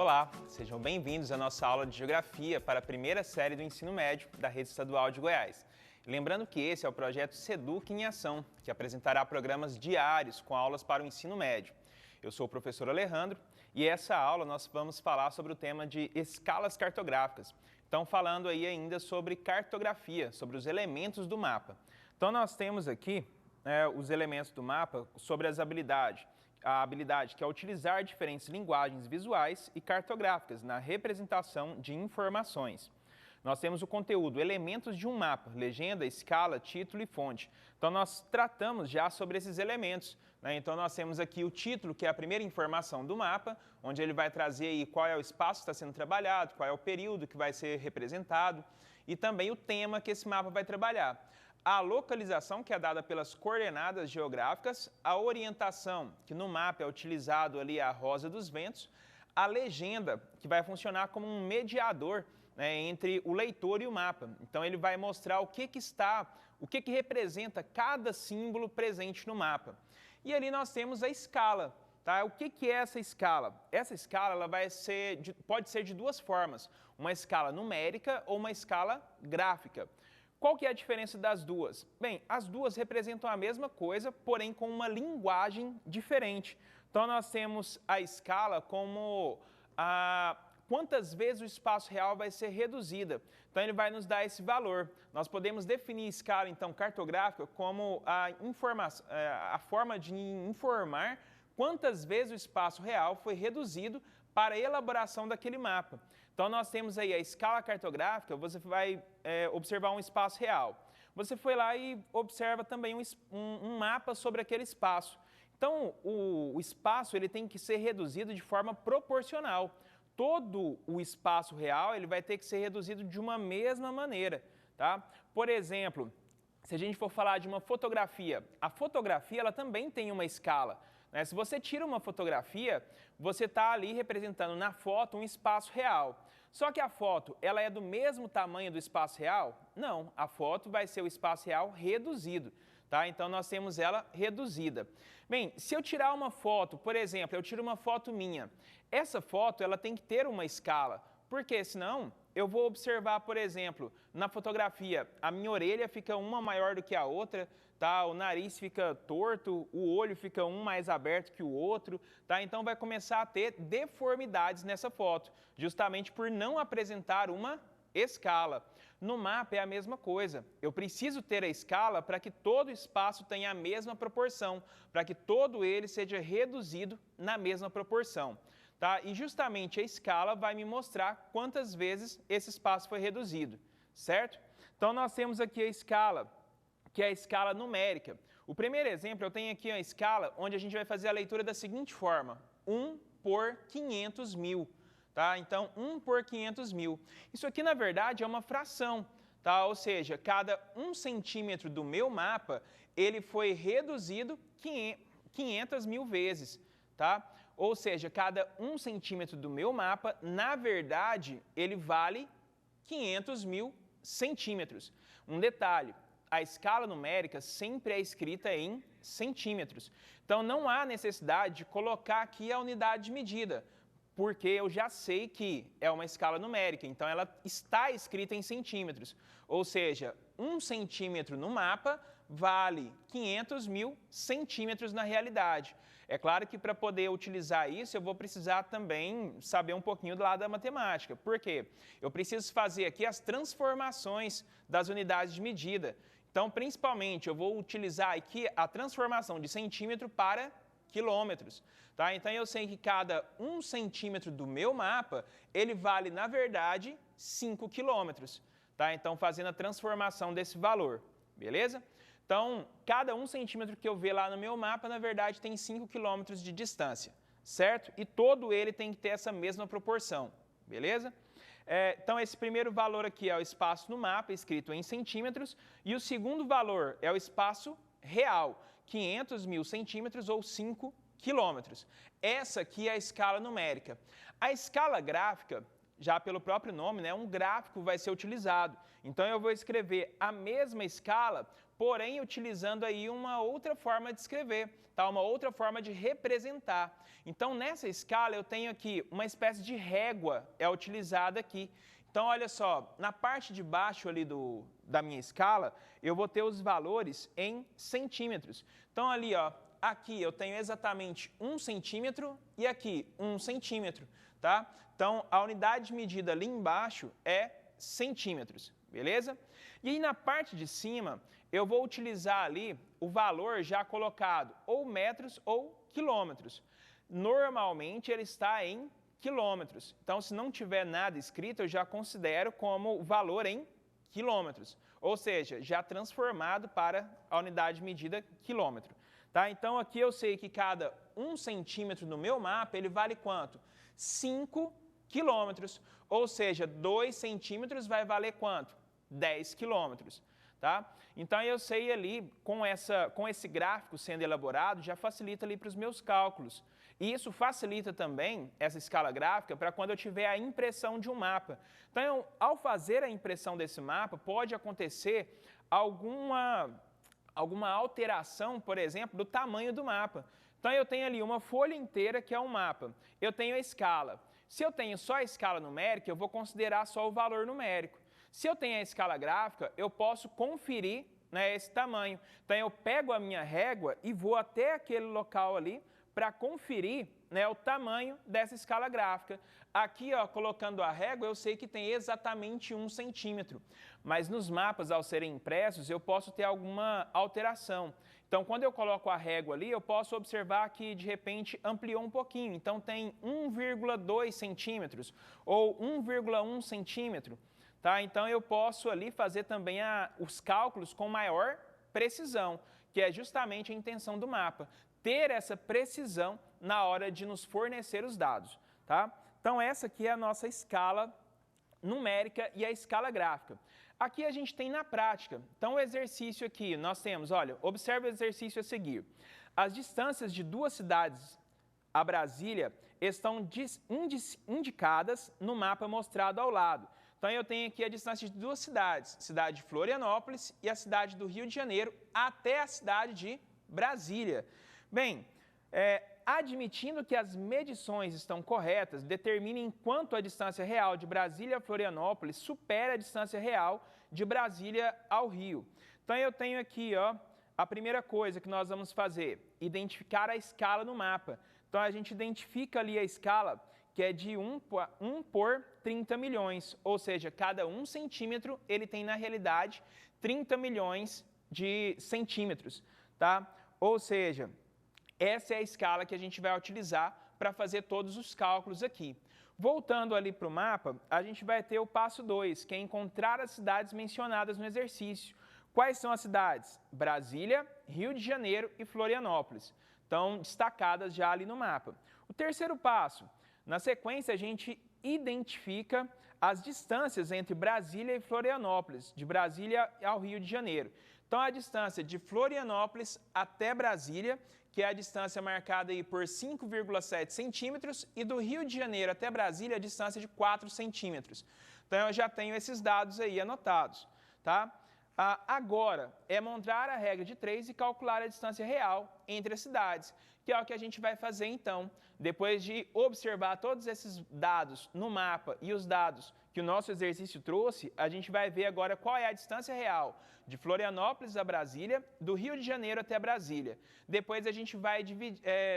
Olá, sejam bem-vindos à nossa aula de Geografia para a primeira série do ensino médio da Rede Estadual de Goiás. Lembrando que esse é o projeto SEDUC em Ação, que apresentará programas diários com aulas para o ensino médio. Eu sou o professor Alejandro e essa aula nós vamos falar sobre o tema de escalas cartográficas. Então, falando aí ainda sobre cartografia, sobre os elementos do mapa. Então, nós temos aqui os elementos do mapa sobre as habilidades. A habilidade que é utilizar diferentes linguagens visuais e cartográficas na representação de informações. Nós temos o conteúdo, elementos de um mapa, legenda, escala, título e fonte. Então, nós tratamos já sobre esses elementos, né? Então, nós temos aqui o título, que é a primeira informação do mapa, onde ele vai trazer aí qual é o espaço que está sendo trabalhado, qual é o período que vai ser representado e também o tema que esse mapa vai trabalhar. A localização, que é dada pelas coordenadas geográficas, a orientação, que no mapa é utilizado ali a rosa dos ventos, a legenda, que vai funcionar como um mediador, né, entre o leitor e o mapa. Então, ele vai mostrar o que representa cada símbolo presente no mapa. E ali nós temos a escala. Tá? O que é essa escala? Essa escala ela pode ser de duas formas, uma escala numérica ou uma escala gráfica. Qual que é a diferença das duas? Bem, as duas representam a mesma coisa, porém com uma linguagem diferente. Então, nós temos a escala como quantas vezes o espaço real vai ser reduzida. Então, ele vai nos dar esse valor. Nós podemos definir escala, então, cartográfica como a forma de informar quantas vezes o espaço real foi reduzido para a elaboração daquele mapa. Então, nós temos aí a escala cartográfica, você vai observar um espaço real. Você foi lá e observa também um mapa sobre aquele espaço. Então, o espaço ele tem que ser reduzido de forma proporcional. Todo o espaço real ele vai ter que ser reduzido de uma mesma maneira. Tá? Por exemplo, se a gente for falar de uma fotografia, a fotografia ela também tem uma escala. Né? Se você tira uma fotografia, você está ali representando na foto um espaço real. Só que a foto ela é do mesmo tamanho do espaço real? Não, a foto vai ser o espaço real reduzido. Tá? Então, nós temos ela reduzida. Bem, se eu tirar uma foto, por exemplo, eu tiro uma foto minha, essa foto ela tem que ter uma escala, porque senão eu vou observar, por exemplo, na fotografia, a minha orelha fica uma maior do que a outra, tá? O nariz fica torto, o olho fica um mais aberto que o outro, tá? Então, vai começar a ter deformidades nessa foto, justamente por não apresentar uma escala. No mapa é a mesma coisa. Eu preciso ter a escala para que todo o espaço tenha a mesma proporção, para que todo ele seja reduzido na mesma proporção. Tá? E justamente a escala vai me mostrar quantas vezes esse espaço foi reduzido, certo? Então, nós temos aqui a escala, que é a escala numérica. O primeiro exemplo, eu tenho aqui a escala onde a gente vai fazer a leitura da seguinte forma, 1 por 500 mil. Tá? Então, 1 por 500 mil. Isso aqui, na verdade, é uma fração. Tá? Ou seja, cada 1 centímetro do meu mapa, ele foi reduzido 500 mil vezes. Tá? Ou seja, cada 1 centímetro do meu mapa, na verdade, ele vale 500 mil centímetros. Um detalhe, a escala numérica sempre é escrita em centímetros. Então, não há necessidade de colocar aqui a unidade de medida, porque eu já sei que é uma escala numérica, então ela está escrita em centímetros. Ou seja, 1 centímetro no mapa vale 500 mil centímetros na realidade. É claro que para poder utilizar isso, eu vou precisar também saber um pouquinho do lado da matemática. Por quê? Eu preciso fazer aqui as transformações das unidades de medida. Então, principalmente, eu vou utilizar aqui a transformação de centímetro para quilômetros. Tá? Então, eu sei que cada 1 centímetro do meu mapa, ele vale, na verdade, 5 quilômetros. Tá? Então, fazendo a transformação desse valor. Beleza? Então, cada 1 centímetro que eu ver lá no meu mapa, na verdade, tem 5 quilômetros de distância. Certo? E todo ele tem que ter essa mesma proporção. Beleza? Então, esse primeiro valor aqui é o espaço no mapa, escrito em centímetros. E o segundo valor é o espaço real, 500 mil centímetros ou 5 quilômetros. Essa aqui é a escala numérica. A escala gráfica já pelo próprio nome, né, um gráfico vai ser utilizado. Então, eu vou escrever a mesma escala, porém, utilizando aí uma outra forma de escrever, tá? Uma outra forma de representar. Então, nessa escala, eu tenho aqui uma espécie de régua é utilizada aqui. Então, olha só, na parte de baixo ali da minha escala, eu vou ter os valores em centímetros. Então, ali, ó, aqui eu tenho exatamente 1 centímetro e aqui 1 centímetro, tá? Então, a unidade de medida ali embaixo é centímetros, beleza? E aí, na parte de cima, eu vou utilizar ali o valor já colocado ou metros ou quilômetros. Normalmente, ele está em quilômetros. Então, se não tiver nada escrito, eu já considero como valor em quilômetros. Ou seja, já transformado para a unidade de medida quilômetro. Tá? Então, aqui eu sei que cada 1 centímetro no meu mapa, ele vale quanto? 5 quilômetros. Ou seja, 2 centímetros vai valer quanto? 10 quilômetros. Tá? Então, eu sei ali, com esse gráfico sendo elaborado, já facilita ali para os meus cálculos. E isso facilita também, essa escala gráfica, para quando eu tiver a impressão de um mapa. Então, ao fazer a impressão desse mapa, pode acontecer alguma alteração, por exemplo, do tamanho do mapa. Então, eu tenho ali uma folha inteira que é um mapa. Eu tenho a escala. Se eu tenho só a escala numérica, eu vou considerar só o valor numérico. Se eu tenho a escala gráfica, eu posso conferir, né, esse tamanho. Então, eu pego a minha régua e vou até aquele local ali para conferir, né, o tamanho dessa escala gráfica. Aqui, ó, colocando a régua, eu sei que tem exatamente 1 centímetro. Mas nos mapas, ao serem impressos, eu posso ter alguma alteração. Então, quando eu coloco a régua ali, eu posso observar que, de repente, ampliou um pouquinho. Então, tem 1,2 centímetros ou 1,1 centímetro. Tá? Então, eu posso ali fazer também os cálculos com maior precisão, que é justamente a intenção do mapa. Ter essa precisão na hora de nos fornecer os dados. Tá? Então, essa aqui é a nossa escala numérica e a escala gráfica. Aqui a gente tem na prática. Então, o exercício aqui, nós temos, olha, observe o exercício a seguir. As distâncias de 2 cidades a Brasília estão indicadas no mapa mostrado ao lado. Então, eu tenho aqui a distância de 2 cidades, cidade de Florianópolis e a cidade do Rio de Janeiro, até a cidade de Brasília. Bem, admitindo que as medições estão corretas, determinem quanto a distância real de Brasília a Florianópolis supera a distância real de Brasília ao Rio. Então, eu tenho aqui, ó, a primeira coisa que nós vamos fazer, identificar a escala no mapa. Então, a gente identifica ali a escala, que é de 1 por 30 milhões, ou seja, cada 1 centímetro ele tem, na realidade, 30 milhões de centímetros. Tá? Ou seja, essa é a escala que a gente vai utilizar para fazer todos os cálculos aqui. Voltando ali para o mapa, a gente vai ter o passo 2, que é encontrar as cidades mencionadas no exercício. Quais são as cidades? Brasília, Rio de Janeiro e Florianópolis. Estão destacadas já ali no mapa. O terceiro passo, na sequência a gente identifica as distâncias entre Brasília e Florianópolis, de Brasília ao Rio de Janeiro. Então, a distância de Florianópolis até Brasília, que é a distância marcada aí por 5,7 centímetros, e do Rio de Janeiro até Brasília, a distância de 4 centímetros. Então, eu já tenho esses dados aí anotados. Tá? Agora, é montar a regra de 3 e calcular a distância real entre as cidades, que é o que a gente vai fazer então. Depois de observar todos esses dados no mapa e os dados que o nosso exercício trouxe, a gente vai ver agora qual é a distância real de Florianópolis a Brasília, do Rio de Janeiro até Brasília. Depois a gente vai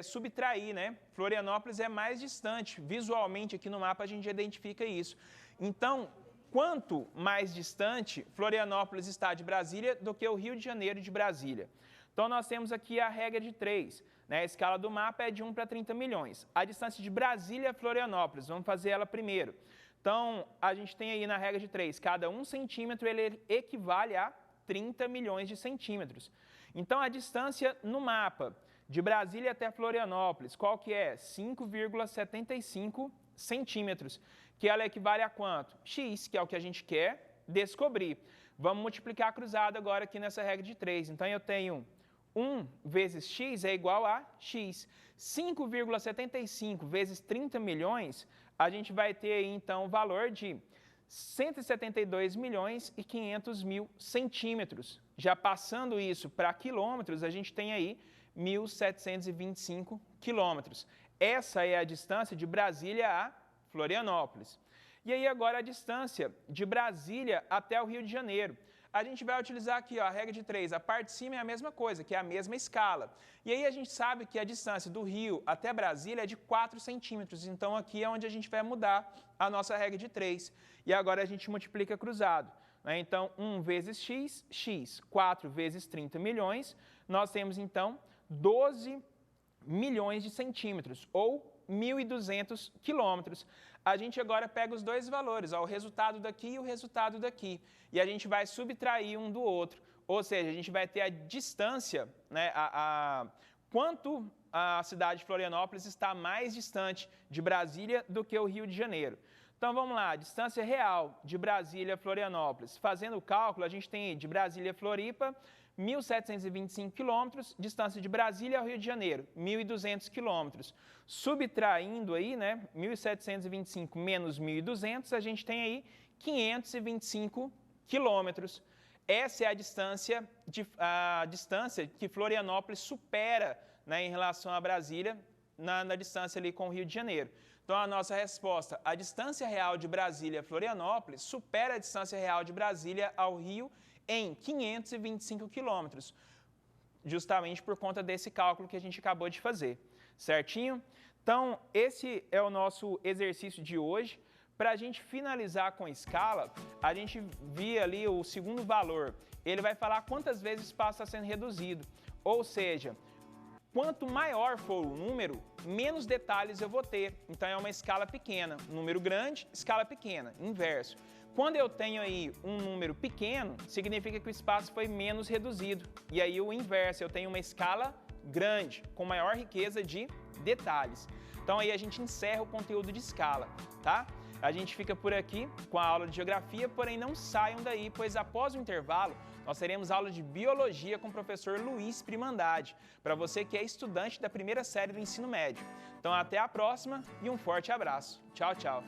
subtrair, né? Florianópolis é mais distante, visualmente aqui no mapa a gente identifica isso. Então, quanto mais distante Florianópolis está de Brasília do que o Rio de Janeiro de Brasília. Então, nós temos aqui a regra de 3. Né? A escala do mapa é de 1 para 30 milhões. A distância de Brasília a Florianópolis, vamos fazer ela primeiro. Então, a gente tem aí na regra de 3, cada 1 centímetro ele equivale a 30 milhões de centímetros. Então, a distância no mapa de Brasília até Florianópolis, qual que é? 5,75 centímetros. Que ela equivale a quanto? X, que é o que a gente quer descobrir. Vamos multiplicar cruzado agora aqui nessa regra de 3. Então, eu tenho 1 vezes x é igual a x. 5,75 vezes 30 milhões, a gente vai ter aí, então, o valor de 172 milhões e 500 mil centímetros. Já passando isso para quilômetros, a gente tem aí 1.725 quilômetros. Essa é a distância de Brasília a Florianópolis. E aí agora a distância de Brasília até o Rio de Janeiro. A gente vai utilizar aqui ó, a regra de 3. A parte de cima é a mesma coisa, que é a mesma escala. E aí a gente sabe que a distância do Rio até Brasília é de 4 centímetros. Então aqui é onde a gente vai mudar a nossa regra de 3. E agora a gente multiplica cruzado. Né? Então 1 vezes x, x. 4 vezes 30 milhões. Nós temos então 12 milhões de centímetros, ou 1.200 quilômetros. A gente agora pega os dois valores, ó, o resultado daqui e o resultado daqui, e a gente vai subtrair um do outro, ou seja, a gente vai ter a distância, né, quanto a cidade de Florianópolis está mais distante de Brasília do que o Rio de Janeiro. Então vamos lá, distância real de Brasília a Florianópolis. Fazendo o cálculo, a gente tem de Brasília a Floripa, 1.725 quilômetros, distância de Brasília ao Rio de Janeiro, 1.200 quilômetros. Subtraindo aí, né, 1.725 menos 1.200, a gente tem aí 525 quilômetros. Essa é a distância que Florianópolis supera, né, em relação a Brasília, na distância ali com o Rio de Janeiro. Então, a nossa resposta, a distância real de Brasília a Florianópolis supera a distância real de Brasília ao Rio em 525 quilômetros, justamente por conta desse cálculo que a gente acabou de fazer, certinho? Então, esse é o nosso exercício de hoje. Para a gente finalizar com escala, a gente via ali o segundo valor, ele vai falar quantas vezes o espaço está sendo reduzido, ou seja, quanto maior for o número, menos detalhes eu vou ter. Então, é uma escala pequena. Número grande, escala pequena, inverso. Quando eu tenho aí um número pequeno, significa que o espaço foi menos reduzido. E aí o inverso, eu tenho uma escala grande, com maior riqueza de detalhes. Então aí a gente encerra o conteúdo de escala, tá? A gente fica por aqui com a aula de geografia, porém não saiam daí, pois após o intervalo nós teremos aula de biologia com o professor Luiz Primandade, para você que é estudante da primeira série do ensino médio. Então até a próxima e um forte abraço. Tchau, tchau.